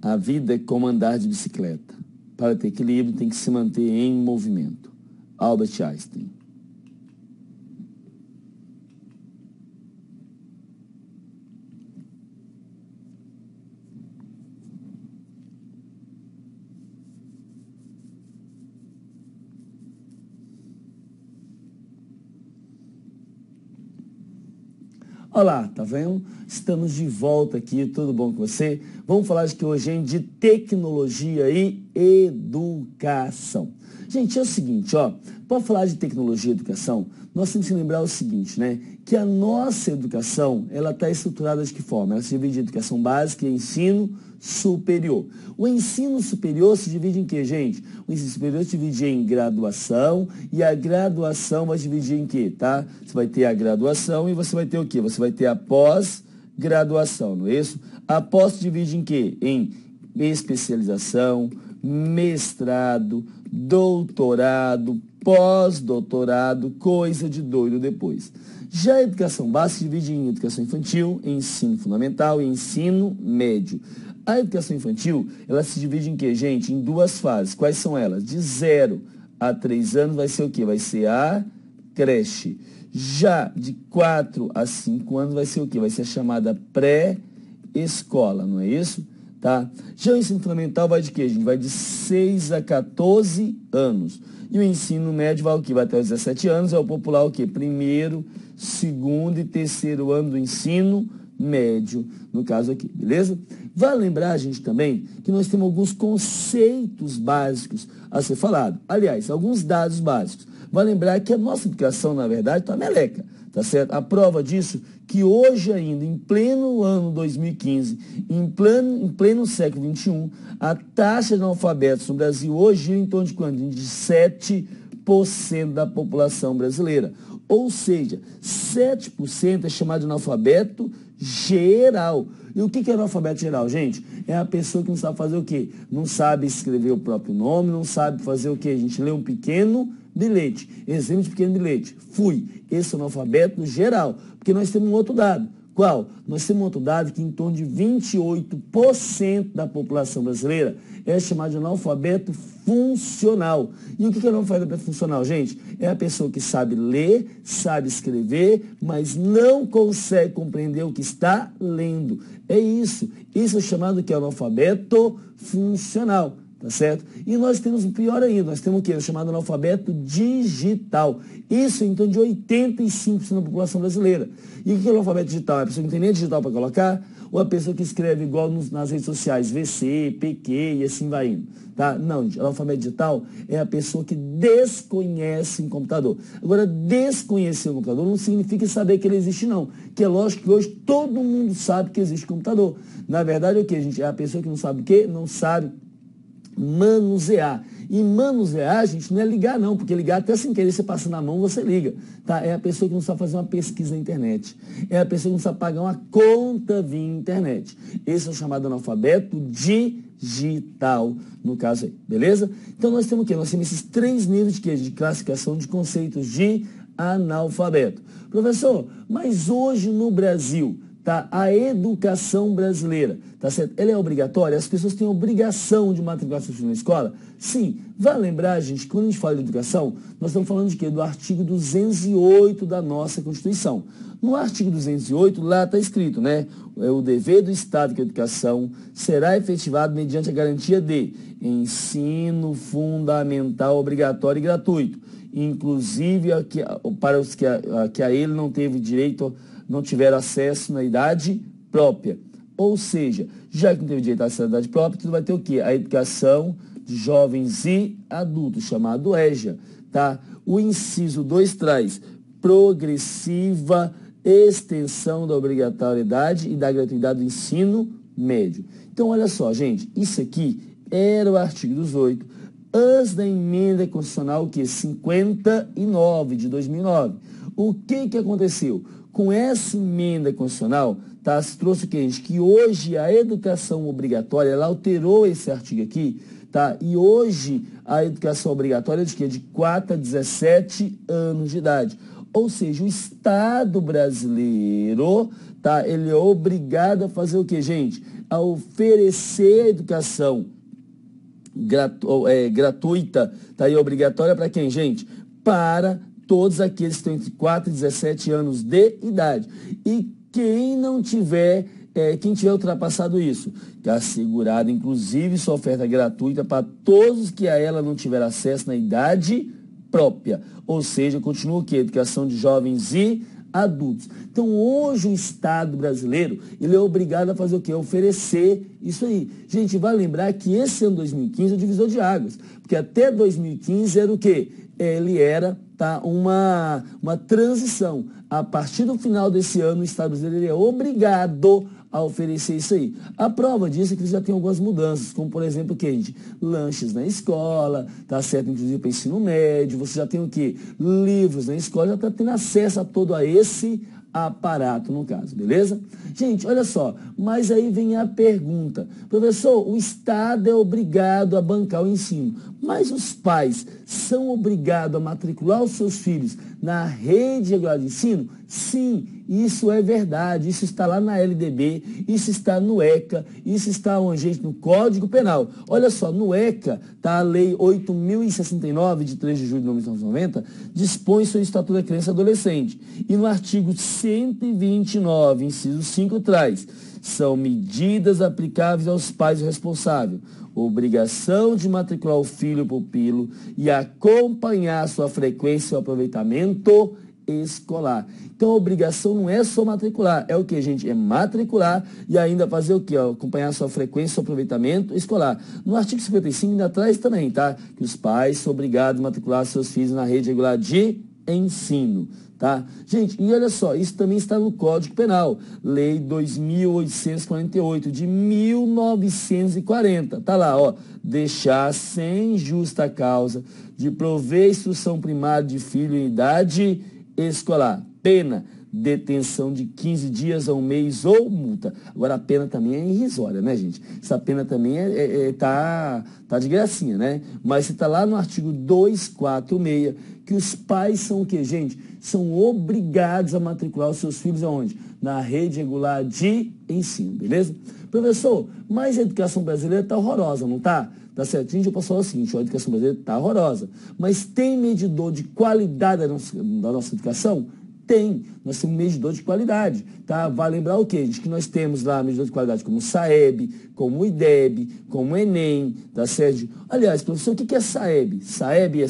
A vida é como andar de bicicleta. Para ter equilíbrio, tem que se manter em movimento. Albert Einstein. Olá, tá vendo? Estamos de volta aqui, tudo bom com você? Vamos falar de que hoje é de tecnologia e educação. Gente, é o seguinte, ó, para falar de tecnologia e educação, nós temos que lembrar o seguinte, né? Que a nossa educação, ela está estruturada de que forma? Ela se divide em educação básica e ensino superior. O ensino superior se divide em quê, gente? O ensino superior se divide em graduação e a graduação vai se dividir em quê, tá? Você vai ter a graduação e você vai ter o quê? Você vai ter a pós-graduação, não é isso? A pós se divide em quê? Em especialização, mestrado, doutorado, pós-doutorado, coisa de doido depois. Já a educação básica se divide em educação infantil, ensino fundamental e ensino médio. A educação infantil, ela se divide em quê, gente? Em duas fases. Quais são elas? De 0 a 3 anos vai ser o quê? Vai ser a creche. Já de 4 a 5 anos vai ser o quê? Vai ser a chamada pré-escola, não é isso? Tá? Já o ensino fundamental vai de quê, gente? Vai de 6 a 14 anos. E o ensino médio vai o quê? Vai até os 17 anos. É o popular o quê? Primeiro, segundo e terceiro ano do ensino médio, no caso aqui, beleza? Vale lembrar, gente, também, que nós temos alguns conceitos básicos a ser falado. Aliás, alguns dados básicos. Vale lembrar que a nossa educação, na verdade, está meleca, tá certo? A prova disso, que hoje ainda, em pleno ano 2015, em pleno século XXI, a taxa de analfabetos no Brasil hoje gira em torno de quanto? De 7% da população brasileira. Ou seja, 7% é chamado de analfabeto geral. E o que é analfabeto geral, gente? É a pessoa que não sabe fazer o quê? Não sabe escrever o próprio nome, não sabe fazer o quê? A gente lê um pequeno bilhete. Exemplo de pequeno bilhete. Fui. Esse é o analfabeto geral. Porque nós temos um outro dado. Qual? Nós temos um outro dado que em torno de 28% da população brasileira é chamado de analfabeto funcional. E o que é analfabeto funcional, gente? É a pessoa que sabe ler, sabe escrever, mas não consegue compreender o que está lendo. É isso. Isso é chamado de analfabeto funcional. Tá certo? E nós temos o pior ainda, nós temos o que? O chamado analfabeto digital. Isso em torno de 85% da população brasileira. E o que é o analfabeto digital? É a pessoa que não tem nem digital para colocar? Ou a pessoa que escreve igual nas redes sociais, VC, PQ e assim vai indo? Tá? Não, gente, analfabeto digital é a pessoa que desconhece um computador. Agora, desconhecer um computador não significa saber que ele existe, não. Que é lógico que hoje todo mundo sabe que existe computador. Na verdade, é o que, gente? É a pessoa que não sabe o quê? Não sabe manusear. E manusear, gente, não é ligar não, porque ligar até sem querer, você passa na mão, você liga. Tá? É a pessoa que não sabe fazer uma pesquisa na internet. É a pessoa que não sabe pagar uma conta via internet. Esse é o chamado analfabeto digital, no caso aí, beleza? Então nós temos o quê? Nós temos esses 3 níveis de classificação de conceitos de analfabeto. Professor, mas hoje no Brasil, tá? A educação brasileira, tá certo? Ela é obrigatória? As pessoas têm obrigação de matricular seus filhos na escola? Sim. Vale lembrar, gente, que quando a gente fala de educação, nós estamos falando de quê? Do artigo 208 da nossa Constituição. No artigo 208, lá está escrito, né? O dever do Estado que a educação será efetivado mediante a garantia de ensino fundamental obrigatório e gratuito, inclusive para os que a ele não teve direito, não tiveram acesso na idade própria. Ou seja, já que não teve direito à idade própria, tu vai ter o quê? A educação de jovens e adultos, chamado EJA. Tá? O inciso 2 traz progressiva extensão da obrigatoriedade e da gratuidade do ensino médio. Então, olha só, gente, isso aqui era o artigo 18, antes da emenda constitucional, que é 59 de 2009. O que aconteceu? Com essa emenda constitucional, tá, se trouxe o que, gente? Que hoje a educação obrigatória, ela alterou esse artigo aqui, tá? E hoje a educação obrigatória é de quê? De 4 a 17 anos de idade. Ou seja, o Estado brasileiro, tá, ele é obrigado a fazer o quê, gente? a oferecer educação gratuita, tá aí, obrigatória para quem, gente? Para todos aqueles que estão entre 4 e 17 anos de idade. E quem não tiver, quem tiver ultrapassado isso, que é assegurado, inclusive, sua oferta gratuita para todos que a ela não tiver acesso na idade própria. Ou seja, continua o quê? Educação de jovens e adultos. Então, hoje o Estado brasileiro, ele é obrigado a fazer o quê? Oferecer isso aí. Gente, vai lembrar que esse ano 2015 é o divisor de águas, porque até 2015 era o quê? Ele era uma transição. A partir do final desse ano, o Estado brasileiro ele é obrigado a oferecer isso aí. A prova disso é que já tem algumas mudanças, como por exemplo, o que, gente? Lanches na escola, tá certo? Inclusive para ensino médio, você já tem o quê? Livros na escola, já está tendo acesso a todo esse aparato, no caso, beleza? Gente, olha só, mas aí vem a pergunta. Professor, o Estado é obrigado a bancar o ensino, mas os pais são obrigados a matricular os seus filhos na rede regular de ensino? Sim, isso é verdade, isso está lá na LDB, isso está no ECA, isso está onde, gente? No Código Penal. Olha só, no ECA, tá a Lei 8.069, de 3 de julho de 1990, dispõe sobre o Estatuto da Criança e Adolescente. E no artigo 129, inciso 5, traz: são medidas aplicáveis aos pais responsáveis, obrigação de matricular o filho ou pupilo e acompanhar sua frequência e o aproveitamento escolar. Então, a obrigação não é só matricular, é o que, gente? É matricular e ainda fazer o que? Acompanhar a sua frequência e o aproveitamento escolar. No artigo 55 ainda traz também, tá? Que os pais são obrigados a matricular seus filhos na rede regular de ensino, tá? Gente, e olha só, isso também está no Código Penal, Lei 2.848 de 1940, tá lá, ó, deixar sem justa causa de prover instrução primária de filho em idade escolar, pena, detenção de 15 dias a 1 mês ou multa. Agora, a pena também é irrisória, né, gente? Essa pena também tá de gracinha, né? Mas você tá lá no artigo 246, que os pais são o quê, gente? São obrigados a matricular os seus filhos aonde? Na rede regular de ensino, beleza? Professor, mas a educação brasileira tá horrorosa, não tá? Tá certo? Gente, eu posso falar o seguinte: a educação brasileira tá horrorosa, mas tem medidor de qualidade da nossa educação? Tem, nós temos medidor de qualidade, tá? Vai lembrar o quê, gente? Que nós temos lá medidor de qualidade como o SAEB, como o IDEB, como o ENEM, tá certo? Aliás, professor, o que é SAEB? SAEB é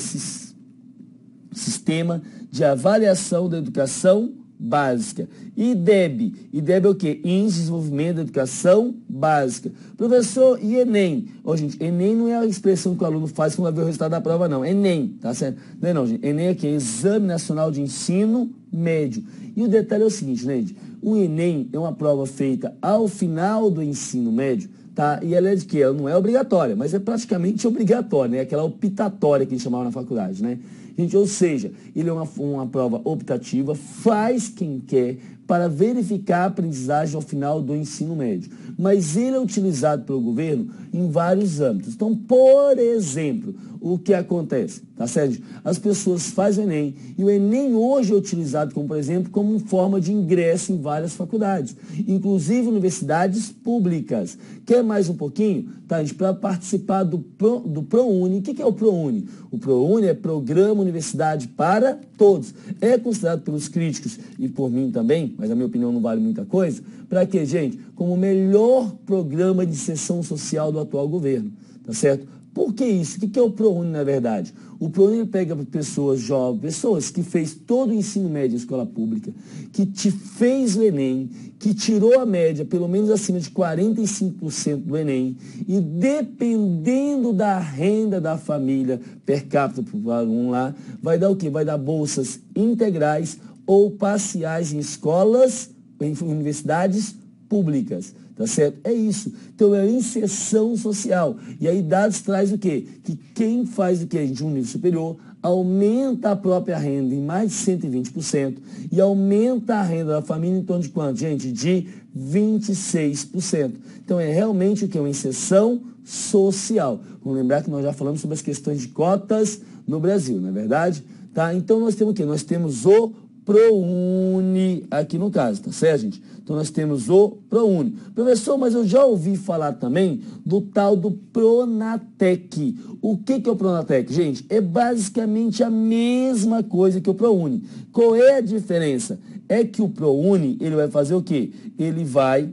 Sistema de Avaliação da Educação Básica. IDEB é o quê? Índice de Desenvolvimento da Educação Básica. Professor, e ENEM? Ó, gente, ENEM não é a expressão que o aluno faz quando vai ver o resultado da prova, não. ENEM, tá certo? Não é não, gente. ENEM é o quê? Exame Nacional de Ensino Médio. E o detalhe é o seguinte, gente, o ENEM é uma prova feita ao final do ensino médio, tá? E ela é de quê? Ela não é obrigatória, mas é praticamente obrigatória, né? Aquela optatória que a gente chamava na faculdade, né? Gente, ou seja, ele é uma prova optativa, faz quem quer para verificar a aprendizagem ao final do ensino médio. Mas ele é utilizado pelo governo em vários âmbitos. Então, por exemplo, o que acontece? Tá certo? As pessoas fazem o Enem, e o Enem hoje é utilizado, como por exemplo, como forma de ingresso em várias faculdades, inclusive universidades públicas. Quer mais um pouquinho? Tá, gente, para participar do ProUni. O que é o ProUni? O ProUni é Programa Universidade para Todos. É considerado pelos críticos e por mim também, mas a minha opinião não vale muita coisa, para quê, gente? Como o melhor programa de inserção social do atual governo, tá certo? Por que isso? O que é o ProUni, na verdade? O ProUni pega pessoas jovens, pessoas que fez todo o ensino médio em escola pública, que fez o Enem, que tirou a média pelo menos acima de 45% do Enem, e dependendo da renda da família per capita para o aluno lá, vai dar o quê? Vai dar bolsas integrais ou parciais em escolas, em universidades públicas. Tá certo? É isso. Então, é a inserção social. E aí, dados traz o quê? Que quem faz o quê, gente? Um nível superior, aumenta a própria renda em mais de 120% e aumenta a renda da família em torno de quanto, gente? De 26%. Então, é realmente o quê? Uma inserção social. Vamos lembrar que nós já falamos sobre as questões de cotas no Brasil, não é verdade? Tá? Então, nós temos o quê? Nós temos o ProUni aqui no caso, tá certo, gente? Então, nós temos o ProUni. Professor, mas eu já ouvi falar também do tal do Pronatec. O que é o Pronatec? Gente, é basicamente a mesma coisa que o ProUni. Qual é a diferença? É que o ProUni, ele vai fazer o quê? Ele vai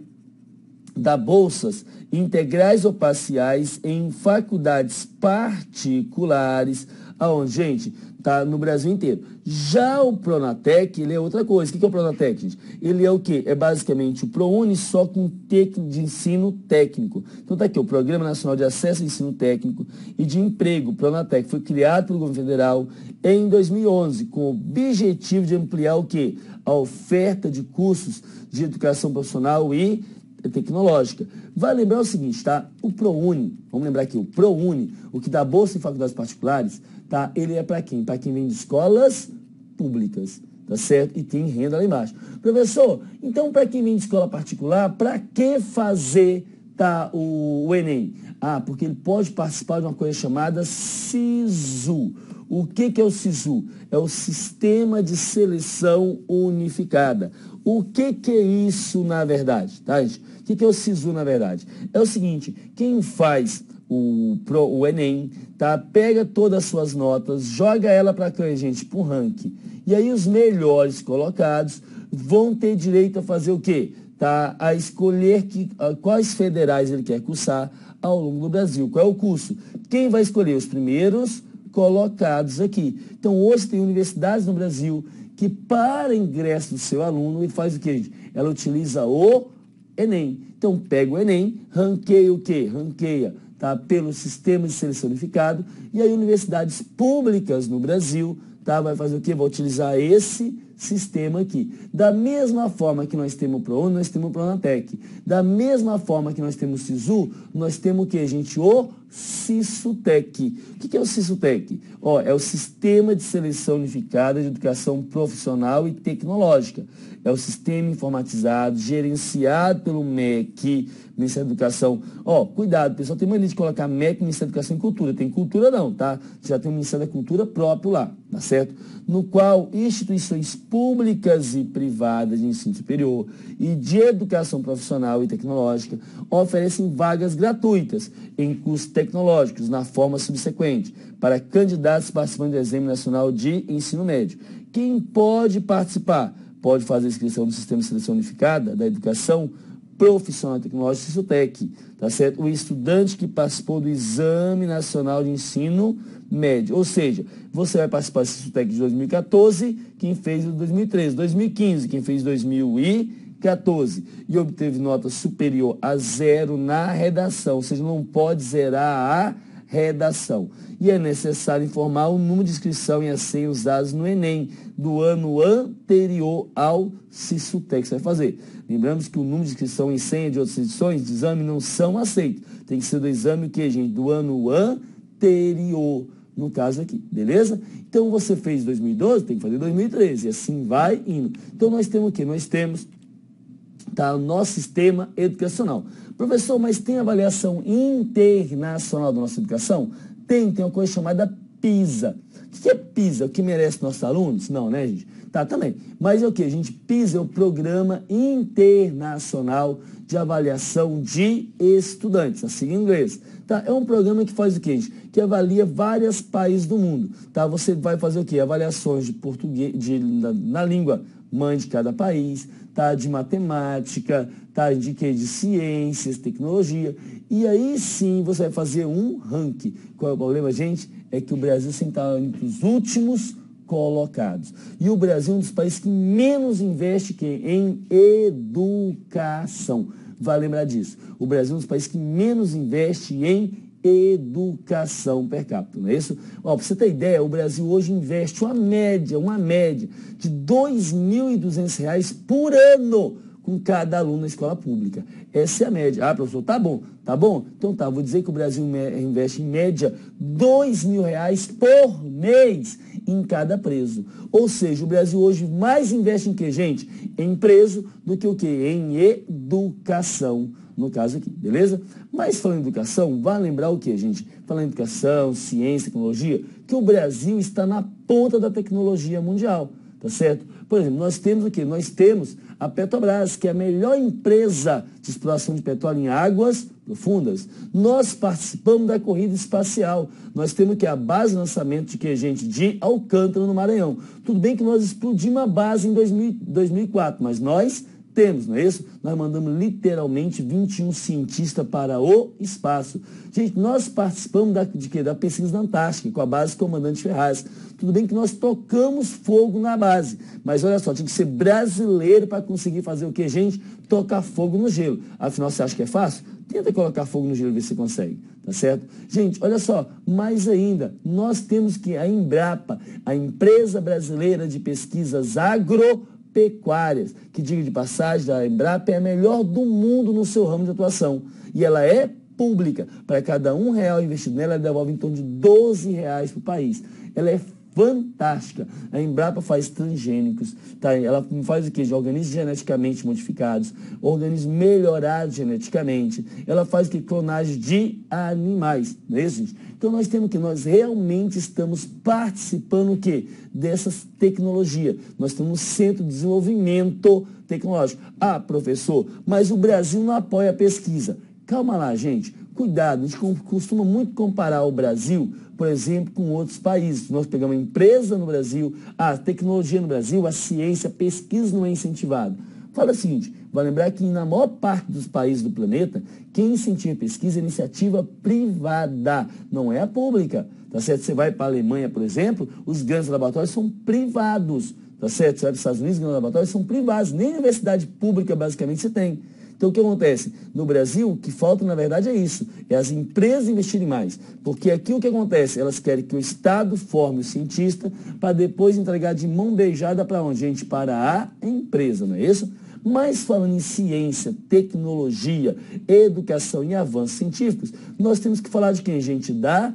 dar bolsas integrais ou parciais em faculdades particulares, aonde, gente, tá no Brasil inteiro. Já o Pronatec, ele é outra coisa. O que é o Pronatec, gente? Ele é o quê? É basicamente o ProUni, só com técnico de ensino técnico. Então tá aqui, o Programa Nacional de Acesso ao Ensino Técnico e de Emprego, Pronatec, foi criado pelo governo federal em 2011, com o objetivo de ampliar o quê? A oferta de cursos de educação profissional e tecnológica. Vai lembrar o seguinte, tá? O ProUni, vamos lembrar aqui, o ProUni, o que dá bolsa em faculdades particulares, tá? Ele é para quem? Para quem vem de escolas públicas, tá certo? E tem renda lá embaixo. Professor, então para quem vem de escola particular, para que fazer, tá, o Enem? Ah, porque ele pode participar de uma coisa chamada SISU. O que é o SISU? É o Sistema de Seleção Unificada. O que é isso na verdade, tá, gente? O que é o SISU na verdade? É o seguinte, quem faz o Enem, tá? Pega todas as suas notas, joga ela para cá, gente, para o ranking. E aí os melhores colocados vão ter direito a fazer o quê? Tá? A escolher quais federais ele quer cursar ao longo do Brasil. Qual é o curso? Quem vai escolher? Os primeiros colocados aqui. Então, hoje tem universidades no Brasil que, para ingresso do seu aluno, ele faz o quê, gente? Ela utiliza o Enem. Então, pega o Enem, ranqueia o quê? Ranqueia, tá, pelo sistema de seleção unificado, e aí universidades públicas no Brasil, tá, vai fazer o quê? Vai utilizar esse sistema aqui. Da mesma forma que nós temos o ProUni, nós temos o Pronatec. Da mesma forma que nós temos o SISU, nós temos o quê, gente? O SISUTEC. O que é o SISUTEC? Ó, é o Sistema de Seleção Unificada de Educação Profissional e Tecnológica. É o sistema informatizado, gerenciado pelo MEC, Ministério da Educação. Ó, cuidado, pessoal, tem mania de colocar MEC, Ministério da Educação e Cultura. Tem cultura não, tá? Já tem o Ministério da Cultura próprio lá, tá certo? No qual instituições públicas e privadas de ensino superior e de educação profissional e tecnológica oferecem vagas gratuitas em cursos tecnológicos na forma subsequente para candidatos participantes do Exame Nacional de Ensino Médio. Quem pode participar? Pode fazer inscrição no Sistema de Seleção Unificada da Educação Profissional e Tecnológica, SISUTEC, tá certo? O estudante que participou do Exame Nacional de Ensino Médio, ou seja, você vai participar do SISUTEC de 2014, quem fez em 2013, 2015, quem fez em 2014, e obteve nota superior a 0 na redação, ou seja, não pode zerar a redação. E é necessário informar o número de inscrição e a senha usados no Enem do ano anterior ao SISUTEC. Você vai fazer. Lembramos que o número de inscrição e senha de outras edições de exame não são aceitos. Tem que ser do exame o quê, gente? Do ano anterior, no caso aqui, beleza? Então, você fez 2012, tem que fazer 2013, e assim vai indo. Então, nós temos o quê? Nós temos, tá, o nosso sistema educacional. Professor, mas tem avaliação internacional da nossa educação? Tem uma coisa chamada PISA. O que é PISA? O que merece nossos alunos? Não, né, gente? Tá, também. Mas é o que, gente? PISA é o Programa Internacional de Avaliação de Estudantes, assim em inglês. Tá? É um programa que faz o que, gente? Que avalia vários países do mundo. Tá? Você vai fazer o quê? Avaliações de português, na língua mãe de cada país, tá? De matemática, tá? De quê? De ciências, tecnologia. E aí sim você vai fazer um ranking. Qual é o problema, gente? É que o Brasil sempre está entre os últimos colocados. E o Brasil é um dos países que menos investe em educação. Vai lembrar disso. O Brasil é um dos países que menos investe em educação per capita, não é isso? Ó, para você ter ideia, o Brasil hoje investe uma média de R$ 2.200 por ano com cada aluno na escola pública. Essa é a média. Ah, professor, tá bom. Então tá, vou dizer que o Brasil investe em média R$ 2.000 por mês em cada preso. Ou seja, o Brasil hoje mais investe em quê, gente? Em preso do que o quê? Em educação, no caso aqui, beleza? Mas falando em educação, vai lembrar o quê, gente? Falando em educação, ciência, tecnologia, que o Brasil está na ponta da tecnologia mundial. tá certo? Por exemplo, nós temos o quê? Nós temos a Petrobras, que é a melhor empresa de exploração de petróleo em águas profundas. Nós participamos da corrida espacial. Nós temos que a base de lançamento de que, gente, de Alcântara, no Maranhão. Tudo bem que nós explodimos a base em 2004, mas nós temos, não é isso? Nós mandamos literalmente 21 cientistas para o espaço. Gente, nós participamos da pesquisa na Antártica, com a base Comandante Ferraz. Tudo bem que nós tocamos fogo na base, mas olha só, tinha que ser brasileiro para conseguir fazer o quê, gente? Tocar fogo no gelo. Afinal, você acha que é fácil? Tenta colocar fogo no gelo e ver se consegue, tá certo? Gente, olha só, mais ainda, nós temos que a Embrapa, a Empresa Brasileira de Pesquisas Agropecuárias, que, diga de passagem, a Embrapa é a melhor do mundo no seu ramo de atuação. E ela é pública. Para cada R$1 investido nela, ela devolve em torno de R$12 para o país. Ela é fantástica. A Embrapa faz transgênicos, tá? Ela faz o quê? De organismos geneticamente modificados, organismos melhorados geneticamente. Ela faz o quê? Clonagem de animais, não é isso, gente? Então nós temos que nós realmente estamos participando o quê? Dessas tecnologias. Nós temos um centro de desenvolvimento tecnológico. Ah, professor, mas o Brasil não apoia a pesquisa. Calma lá, gente. Cuidado, a gente costuma muito comparar o Brasil, por exemplo, com outros países. Nós pegamos a empresa no Brasil, a tecnologia no Brasil, a ciência, a pesquisa não é incentivada. Fala o seguinte, vai lembrar que na maior parte dos países do planeta, quem incentiva a pesquisa é a iniciativa privada, não é a pública. Tá certo? Você vai para a Alemanha, por exemplo, os grandes laboratórios são privados. Tá certo? Você vai para os Estados Unidos, os grandes laboratórios são privados. Nem universidade pública, basicamente, você tem. Então, o que acontece? No Brasil, o que falta, na verdade, é isso. É as empresas investirem mais. Porque aqui o que acontece? Elas querem que o Estado forme o cientista para depois entregar de mão beijada para onde? Gente, para a empresa, não é isso? Mas falando em ciência, tecnologia, educação e avanços científicos, nós temos que falar de quem, gente? Da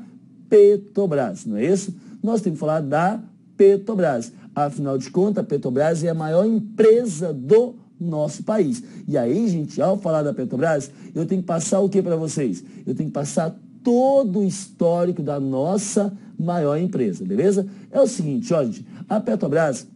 Petrobras, não é isso? Nós temos que falar da Petrobras. Afinal de contas, a Petrobras é a maior empresa do nosso país. E aí, gente, ao falar da Petrobras, eu tenho que passar o que para vocês? Eu tenho que passar todo o histórico da nossa maior empresa, beleza? É o seguinte, ó, gente, a Petrobras,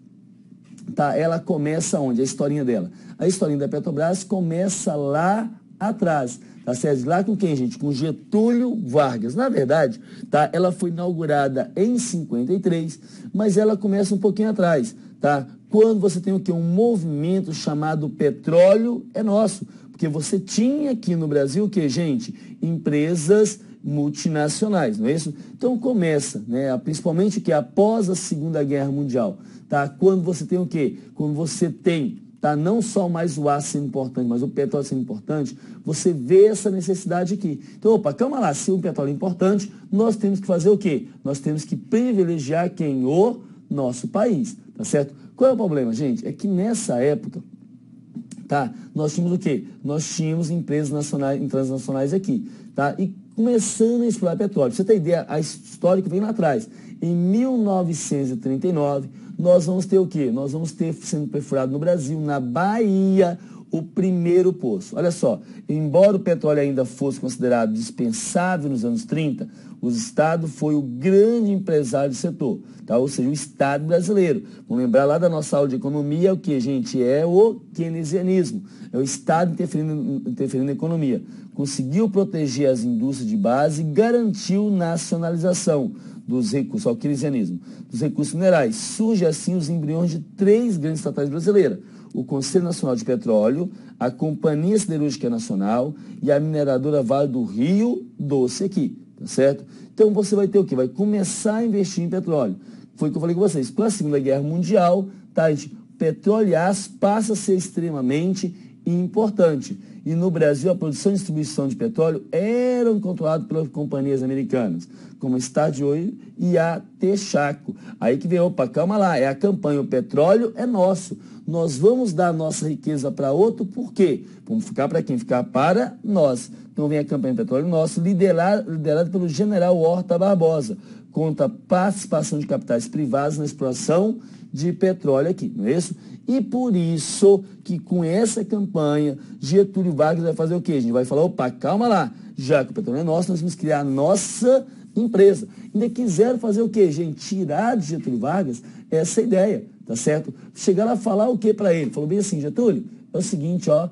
tá, ela começa onde? A historinha dela. A historinha da Petrobras começa lá atrás, tá certo? Lá com quem, gente? Com Getúlio Vargas. Na verdade, tá, ela foi inaugurada em 53, mas ela começa um pouquinho atrás, tá? Quando você tem o quê? Um movimento chamado Petróleo é Nosso. Porque você tinha aqui no Brasil o quê, gente? Empresas multinacionais, não é isso? Então começa, né? Principalmente que após a Segunda Guerra Mundial, tá? Quando você tem o quê? Quando você tem, tá? Não só mais o aço sendo importante, mas o petróleo sendo importante, você vê essa necessidade aqui. Então, opa, calma lá, se o petróleo é importante, nós temos que fazer o quê? Nós temos que privilegiar quem? O nosso país, tá certo? Qual é o problema, gente? É que nessa época, tá? Nós tínhamos o quê? Nós tínhamos empresas nacionais, transnacionais aqui, tá? E começando a explorar petróleo. Pra você ter ideia, a história que vem lá atrás. Em 1939, nós vamos ter o quê? Nós vamos ter sendo perfurado no Brasil, na Bahia, o primeiro poço. Olha só, embora o petróleo ainda fosse considerado dispensável nos anos 30, o Estado foi o grande empresário do setor, tá? Ou seja, o Estado brasileiro. Vamos lembrar lá da nossa aula de economia, o que, gente? É o keynesianismo. É o Estado interferindo na economia. Conseguiu proteger as indústrias de base e garantiu nacionalização dos recursos, ao keynesianismo, dos recursos minerais. Surge assim os embriões de 3 grandes estatais brasileiras: o Conselho Nacional de Petróleo, a Companhia Siderúrgica Nacional e a Mineradora Vale do Rio Doce aqui, tá certo? Então você vai ter o quê? Vai começar a investir em petróleo. Foi o que eu falei com vocês. Com a Segunda Guerra Mundial, tá, gente? Petróleo e aço passa a ser extremamente importante. E no Brasil, a produção e distribuição de petróleo eram controladas pelas companhias americanas, como a Statoil Oil e a Texaco. Aí que vem, opa, calma lá, é a campanha, o petróleo é nosso. Nós vamos dar a nossa riqueza para outro, por quê? Vamos ficar para quem? Ficar para nós. Então vem a campanha Petróleo Nosso, liderada pelo general Horta Barbosa, contra a participação de capitais privados na exploração de petróleo aqui, não é isso? E por isso que com essa campanha, Getúlio Vargas vai fazer o quê? A gente vai falar, opa, calma lá, já que o petróleo é nosso, nós vamos criar a nossa empresa. Ainda quiseram fazer o quê, gente? Tirar de Getúlio Vargas essa ideia, tá certo? Chegaram a falar o que para ele? Falou bem assim, Getúlio, é o seguinte, ó,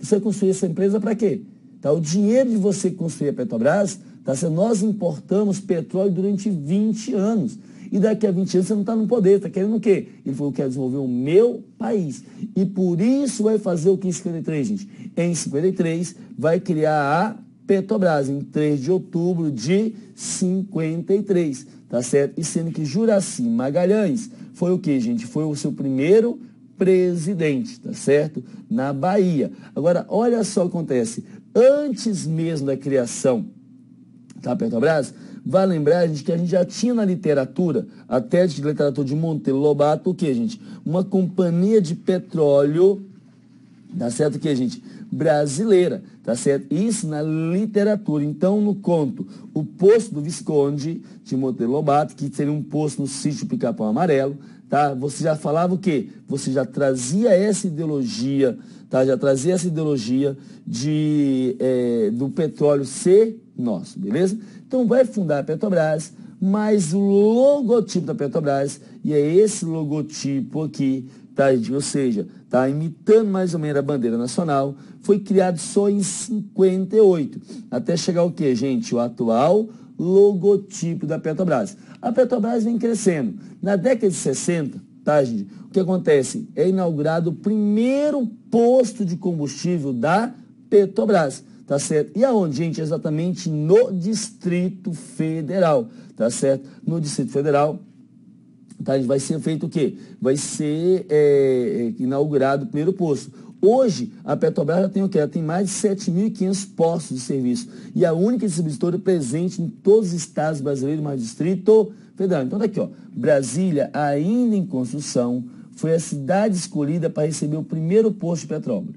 você vai construir essa empresa para quê? Tá, o dinheiro de você construir a Petrobras, tá, nós importamos petróleo durante 20 anos. E daqui a 20 anos você não está no poder, está querendo o quê? Ele falou, quer desenvolver o meu país. E por isso vai fazer o que em 53, gente? Em 53 vai criar a Petrobras, em 3 de outubro de 53, tá certo? E sendo que Juracy Magalhães foi o quê, gente? Foi o seu primeiro presidente, tá certo? Na Bahia. Agora, olha só o que acontece. Antes mesmo da criação da Petrobras, vale lembrar, gente, que a gente já tinha na literatura, a tese de literatura de Monteiro Lobato, o que, gente? Uma companhia de petróleo, tá certo o que, gente? Brasileira, tá certo? Isso na literatura. Então, no conto, o Poço do Visconde, de Monteiro Lobato, que seria um poço no sítio Pica-Pau Amarelo, tá? Você já falava o quê? Você já trazia essa ideologia, tá? Já trazia essa ideologia do petróleo ser nosso, beleza? Então vai fundar a Petrobras, mas o logotipo da Petrobras, e é esse logotipo aqui, tá? Ou seja, tá imitando mais ou menos a bandeira nacional, foi criado só em 58, até chegar o quê, gente? O atual logotipo da Petrobras. A Petrobras vem crescendo. Na década de 60, tá, gente? O que acontece? É inaugurado o primeiro posto de combustível da Petrobras, tá certo? E aonde, gente? Exatamente no Distrito Federal, tá certo? No Distrito Federal, tá? Vai ser feito o quê? Vai ser inaugurado o primeiro posto. Hoje, a Petrobras já tem o quê? Ela tem mais de 7.500 postos de serviço. E a única distribuidora presente em todos os estados brasileiros, mais Distrito Federal. Então, daqui, ó, Brasília, ainda em construção, foi a cidade escolhida para receber o primeiro posto de petróleo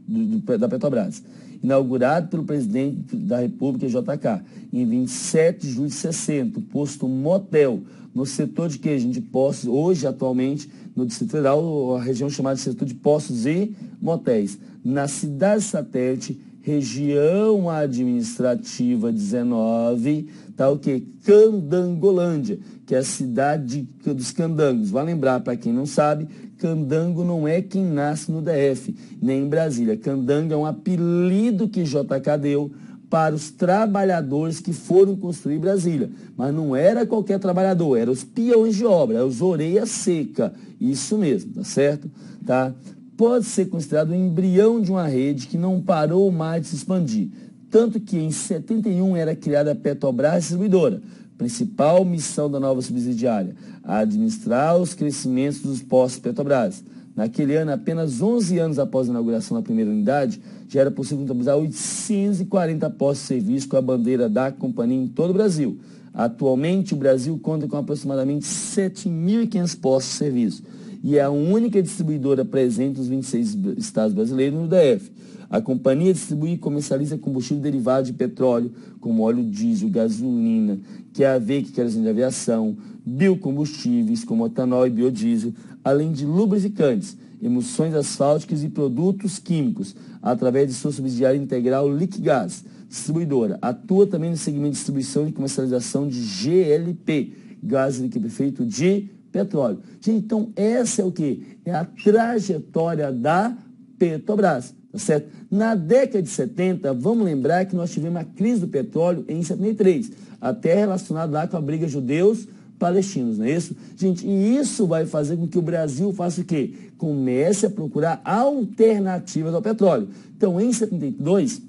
da Petrobras, inaugurado pelo presidente da República, JK, em 27 de julho de 60, o posto Motel, no setor de que, gente? De postos, hoje, atualmente, no Distrito Federal, a região chamada de setor de postos e motéis. Na cidade satélite, região administrativa 19, tá o quê? Candangolândia, que é a cidade dos candangos. Vai lembrar, para quem não sabe, candango não é quem nasce no DF, nem em Brasília. Candango é um apelido que JK deu para os trabalhadores que foram construir Brasília. Mas não era qualquer trabalhador, eram os peões de obra, eram os orelha seca. Isso mesmo, tá certo? Tá? Pode ser considerado o embrião de uma rede que não parou mais de se expandir. Tanto que em 71 era criada a Petrobras Distribuidora. Principal missão da nova subsidiária, administrar os crescimentos dos postos Petrobras. Naquele ano, apenas 11 anos após a inauguração da primeira unidade, já era possível contabilizar 840 postos de serviço com a bandeira da companhia em todo o Brasil. Atualmente, o Brasil conta com aproximadamente 7.500 postos de serviço e é a única distribuidora presente nos 26 estados brasileiros no DF. A companhia distribui e comercializa combustível derivado de petróleo, como óleo diesel, gasolina, QAV, que querosene de aviação, biocombustíveis, como etanol e biodiesel, além de lubrificantes, emulsões asfálticas e produtos químicos, através de sua subsidiária integral Liquigás, distribuidora. Atua também no segmento de distribuição e comercialização de GLP, gás liquefeito de petróleo. Gente, então essa é o quê? É a trajetória da Petrobras, tá certo? Na década de 70, vamos lembrar que nós tivemos a crise do petróleo em 73, até relacionado lá com a briga judeus-palestinos, não é isso? Gente, e isso vai fazer com que o Brasil faça o quê? Comece a procurar alternativas ao petróleo. Então, em 72,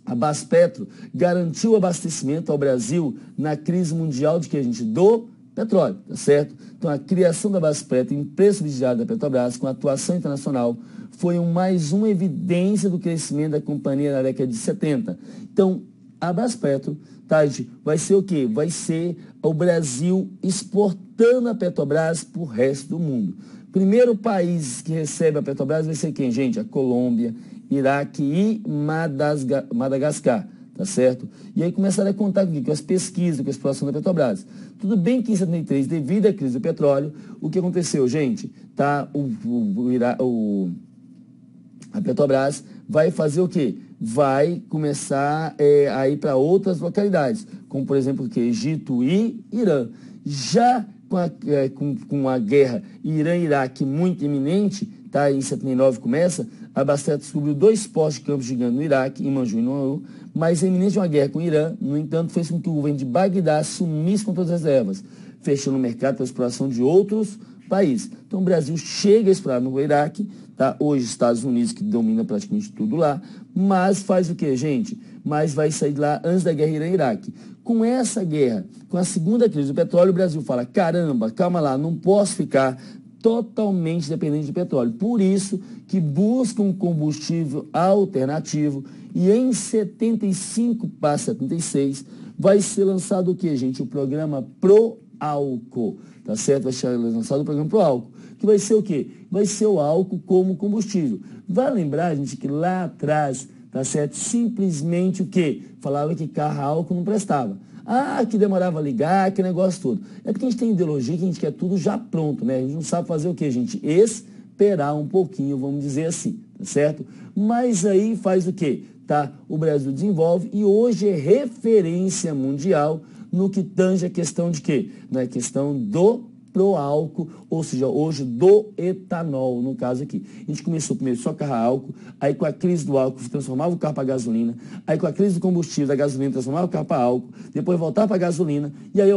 a Baspetro garantiu o abastecimento ao Brasil na crise mundial de que a gente do petróleo, tá certo? Então, a criação da Baspetro, empresa subsidiária da Petrobras, com atuação internacional, foi mais uma evidência do crescimento da companhia na década de 70. Então, a Baspetro, tá, vai ser o quê? Vai ser o Brasil exportando a Petrobras para o resto do mundo. Primeiro país que recebe a Petrobras vai ser quem, gente? A Colômbia, Iraque e Madagascar. Tá certo? E aí começaram a contar com as pesquisas, com a exploração da Petrobras. Tudo bem que em 73, devido à crise do petróleo, o que aconteceu, gente? Tá, a Petrobras vai fazer o quê? Vai começar a ir para outras localidades, como por exemplo o quê? Egito e Irã. Já com a guerra Irã-Iraque muito iminente, tá? Em 79 começa, a Bastet descobriu 2 postos de campos gigantes no Iraque, em Manju e no Nauru, mas a iminência de uma guerra com o Irã, no entanto, fez com que o governo de Bagdá sumisse com todas as reservas, fechando o mercado para a exploração de outros países. Então o Brasil chega a explorar no Iraque, tá? Hoje Estados Unidos que domina praticamente tudo lá, mas faz o que, gente? Mas vai sair de lá antes da guerra Irã-Iraque. Com essa guerra, com a segunda crise do petróleo, o Brasil fala, caramba, calma lá, não posso ficar totalmente dependente de petróleo. Por isso que busca um combustível alternativo e em 75 para 76 vai ser lançado o que, gente? O programa Proálcool, tá certo? Vai ser lançado o programa Proálcool, que vai ser o quê? Vai ser o álcool como combustível. Vai lembrar, gente, que lá atrás, tá certo? Simplesmente o quê? Falava que carro a álcool não prestava. Ah, que demorava a ligar, que negócio todo. É porque a gente tem ideologia que a gente quer tudo já pronto, né? A gente não sabe fazer o quê, gente? Esperar um pouquinho, vamos dizer assim, tá certo? Mas aí faz o quê? Tá? O Brasil desenvolve e hoje é referência mundial no que tange a questão de quê? Na questão do Proálcool, ou seja, hoje do etanol, no caso aqui. A gente começou primeiro só carro a álcool, aí com a crise do álcool transformava o carro para gasolina, aí com a crise do combustível da gasolina transformava o carro para álcool, depois voltava para gasolina, e aí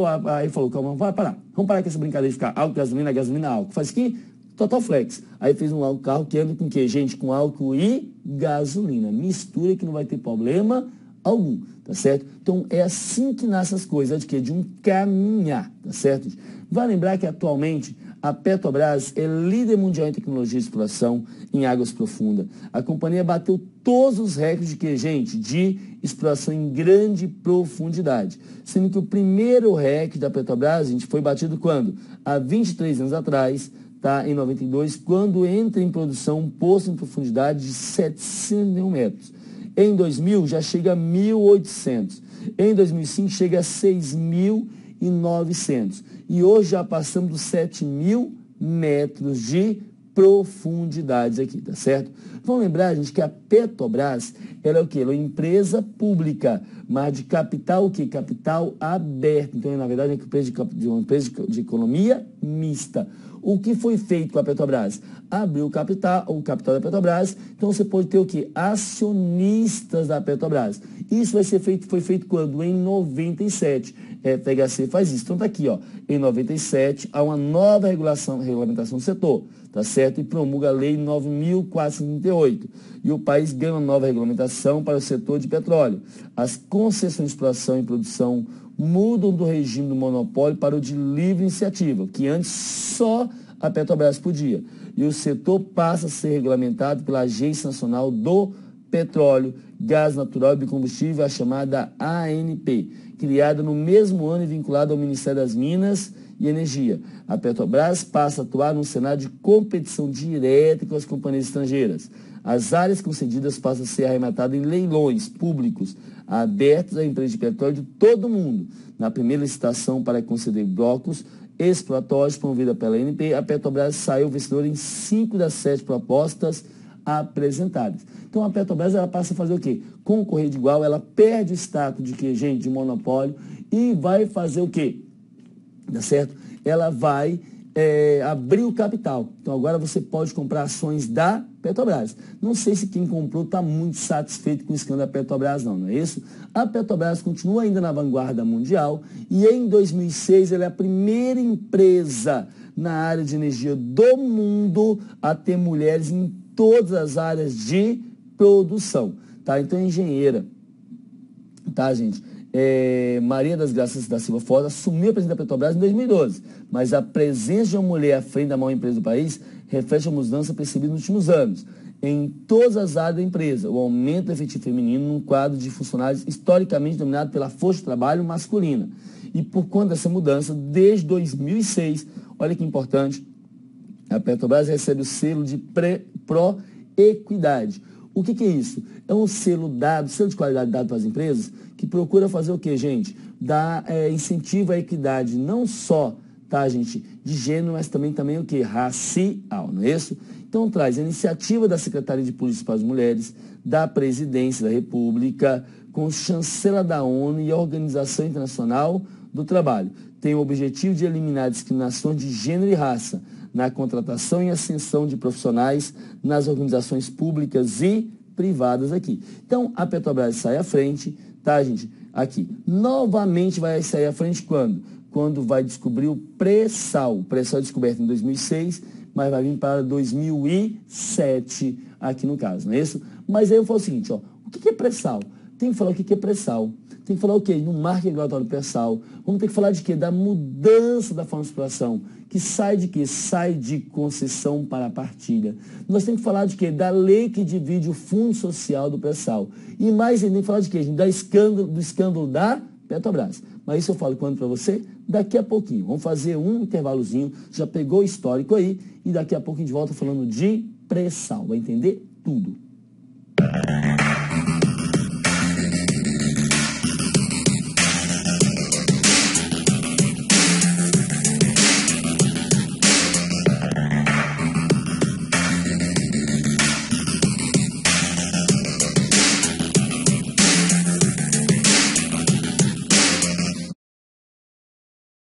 falou, calma, vai parar, vamos parar com essa brincadeira de ficar álcool, gasolina, álcool. Faz aqui, Total Flex. Aí fez um carro que anda com o quê, gente? Com álcool e gasolina. Mistura que não vai ter problema algum, tá certo? Então é assim que nascem as coisas, de quê? De um caminhar, tá certo? Vai lembrar que atualmente a Petrobras é líder mundial em tecnologia de exploração em águas profundas. A companhia bateu todos os recordes de que, gente? De exploração em grande profundidade. Sendo que o primeiro recorde da Petrobras, gente, foi batido quando? Há 23 anos atrás, tá? Em 92, quando entra em produção um poço em profundidade de 701 metros. Em 2000 já chega a 1.800. Em 2005 chega a 6.900. E hoje já passamos dos 7.000 metros de profundidades aqui, tá certo? Vamos lembrar, gente, que a Petrobras, ela é o quê? Ela é uma empresa pública, mas de capital o quê? Capital aberto. Então, na verdade, é uma empresa de economia mista. O que foi feito com a Petrobras? Abriu o capital da Petrobras, então você pode ter o quê? Acionistas da Petrobras. Isso foi feito quando? Em 97. FHC faz isso. Então tá aqui, ó. Em 97, há uma nova regulamentação do setor, tá certo? E promulga a Lei 9.438. E o país ganha uma nova regulamentação para o setor de petróleo. As concessões de exploração e produção mudam do regime do monopólio para o de livre iniciativa, que antes só a Petrobras podia. E o setor passa a ser regulamentado pela Agência Nacional do Petróleo, Gás Natural e Biocombustível, a chamada ANP, criada no mesmo ano e vinculada ao Ministério das Minas e Energia. A Petrobras passa a atuar num cenário de competição direta com as companhias estrangeiras. As áreas concedidas passam a ser arrematadas em leilões públicos abertos a empresas de petróleo de todo o mundo. Na primeira licitação para conceder blocos exploratórios promovida pela ANP, a Petrobras saiu vencedora em 5 das 7 propostas apresentadas. Então a Petrobras ela passa a fazer o quê? Concorrer de igual, ela perde o status de que, gente, de monopólio e vai fazer o quê? Tá certo? Ela vai abrir o capital. Então agora você pode comprar ações da Petrobras. Não sei se quem comprou está muito satisfeito com o escândalo da Petrobras, não é isso? A Petrobras continua ainda na vanguarda mundial e em 2006 ela é a primeira empresa na área de energia do mundo a ter mulheres em todas as áreas de produção, tá? Então, engenheira, tá, gente? Maria das Graças da Silva Foz assumiu a presidência da Petrobras em 2012, mas a presença de uma mulher à frente da maior empresa do país reflete a mudança percebida nos últimos anos. Em todas as áreas da empresa, o aumento do efetivo feminino num quadro de funcionários historicamente dominado pela força de trabalho masculina. E por conta dessa mudança, desde 2006, olha que importante, a Petrobras recebe o selo de Pró-Equidade. O que é isso? É um selo de qualidade dado para as empresas, que procura fazer o quê, gente? Dar incentivo à equidade, não só, tá, gente, de gênero, mas também o quê? Racial, não é isso? Então traz a iniciativa da Secretaria de Política para as Mulheres, da Presidência da República, com chancela da ONU e a Organização Internacional do Trabalho tem o objetivo de eliminar discriminações de gênero e raça na contratação e ascensão de profissionais nas organizações públicas e privadas aqui. Então, a Petrobras sai à frente, tá, gente? Aqui. Novamente vai sair à frente quando? Quando vai descobrir o pré-sal. O pré-sal é descoberto em 2006, mas vai vir para 2007 aqui no caso, não é isso? Mas aí eu falo o seguinte, ó, o que é pré-sal? Tem que falar o que é pré-sal. Tem que falar o quê? No marco regulatório pré-sal. Vamos ter que falar de quê? Da mudança da forma de exploração. Que sai de quê? Sai de concessão para partilha. Nós temos que falar de quê? Da lei que divide o fundo social do pré-sal. E mais ainda, tem que falar de quê? Do escândalo da Petrobras. Mas isso eu falo quando para você? Daqui a pouquinho. Vamos fazer um intervalozinho. Já pegou o histórico aí. E daqui a pouco a gente volta falando de pré-sal. Vai entender tudo.